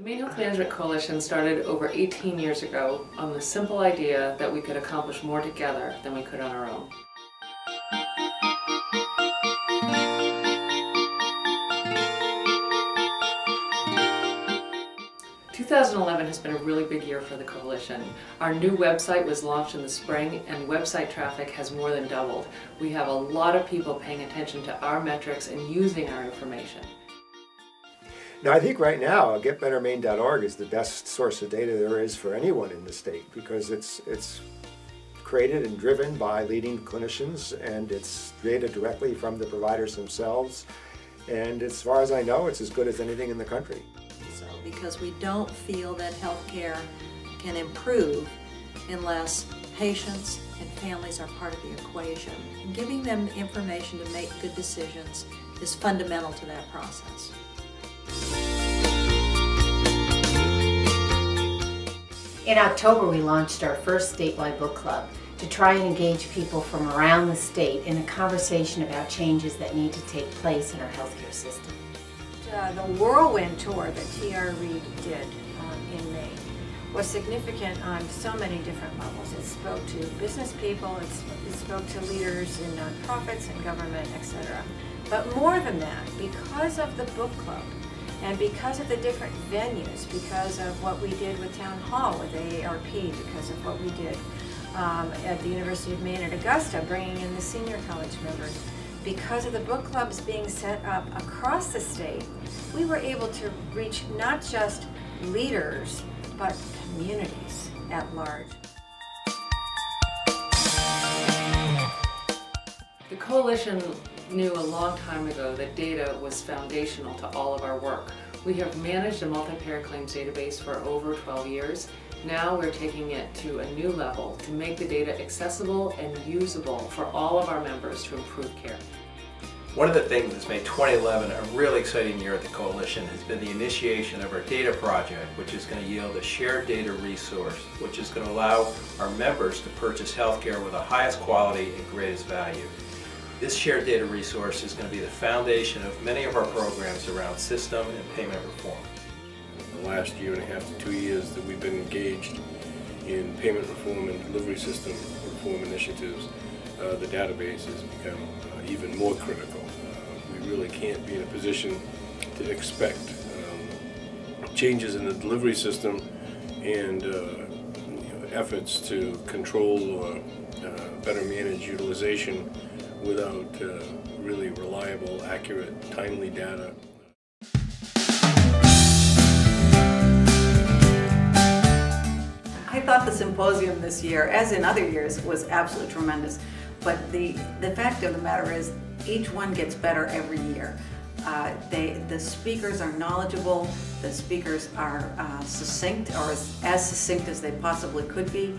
Maine Health Management Coalition started over 18 years ago on the simple idea that we could accomplish more together than we could on our own. – 2011 has been a really big year for the coalition. Our new website was launched in the spring and website traffic has more than doubled. We have a lot of people paying attention to our metrics and using our information. Now, I think right now GetBetterMaine.org is the best source of data there is for anyone in the state, because it's created and driven by leading clinicians, and it's data directly from the providers themselves, and as far as I know, it's as good as anything in the country. Because we don't feel that healthcare can improve unless patients and families are part of the equation. And giving them information to make good decisions is fundamental to that process. In October, we launched our first statewide book club to try and engage people from around the state in a conversation about changes that need to take place in our healthcare system. The whirlwind tour that T.R. Reid did in May was significant on so many different levels. It spoke to business people, it spoke to leaders in nonprofits and government, etc. But more than that, because of the book club and because of the different venues, because of what we did with Town Hall with AARP, because of what we did at the University of Maine at Augusta, bringing in the senior college members, because of the book clubs being set up across the state, we were able to reach not just leaders, but communities at large. The coalition knew a long time ago that data was foundational to all of our work. We have managed a multi-payer claims database for over 12 years. Now we're taking it to a new level to make the data accessible and usable for all of our members to improve care. One of the things that's made 2011 a really exciting year at the Coalition has been the initiation of our data project, which is going to yield a shared data resource, which is going to allow our members to purchase healthcare with the highest quality and greatest value. This shared data resource is going to be the foundation of many of our programs around system and payment reform. The last year and a half to 2 years that we've been engaged in payment reform and delivery system reform initiatives, the database has become even more critical. We really can't be in a position to expect changes in the delivery system and efforts to control or better manage utilization without really reliable, accurate, timely data. I thought the symposium this year, as in other years, was absolutely tremendous. But the fact of the matter is, each one gets better every year. The speakers are knowledgeable, the speakers are succinct, or as succinct as they possibly could be.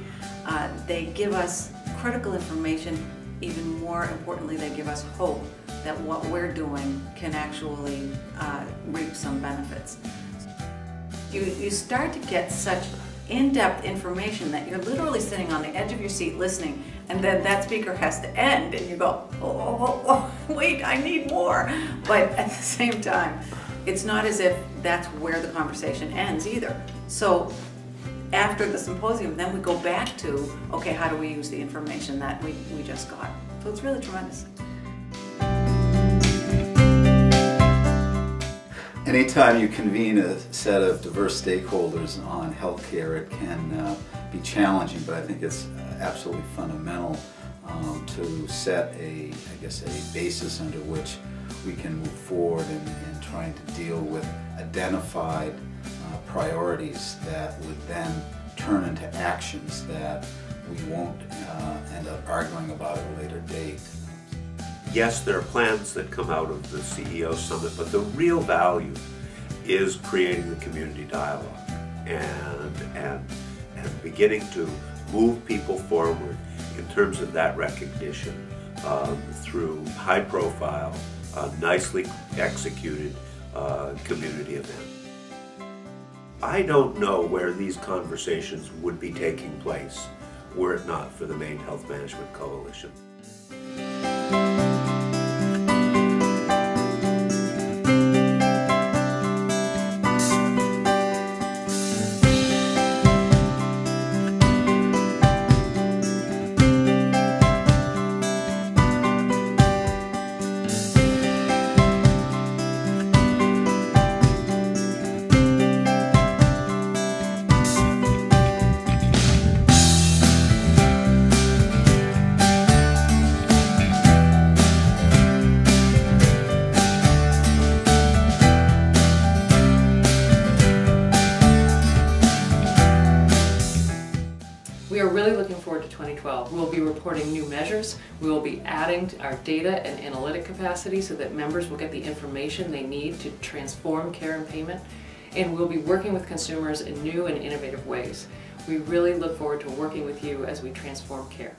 They give us critical information. Even more importantly, they give us hope that what we're doing can actually reap some benefits. You start to get such in-depth information that you're literally sitting on the edge of your seat listening, and then that speaker has to end and you go, oh, wait, I need more. But at the same time, it's not as if that's where the conversation ends either. So after the symposium, then we go back to, okay, how do we use the information that we just got? So it's really tremendous. Anytime you convene a set of diverse stakeholders on healthcare, it can be challenging, but I think it's absolutely fundamental to set a basis under which we can move forward in trying to deal with identified priorities that would then turn into actions that we won't end up arguing about at a later date. Yes, there are plans that come out of the CEO Summit, but the real value is creating the community dialogue and beginning to move people forward in terms of that recognition through high-profile, nicely executed community events. I don't know where these conversations would be taking place were it not for the Maine Health Management Coalition. 2012. We'll be reporting new measures. We will be adding our data and analytic capacity so that members will get the information they need to transform care and payment. And we'll be working with consumers in new and innovative ways. We really look forward to working with you as we transform care.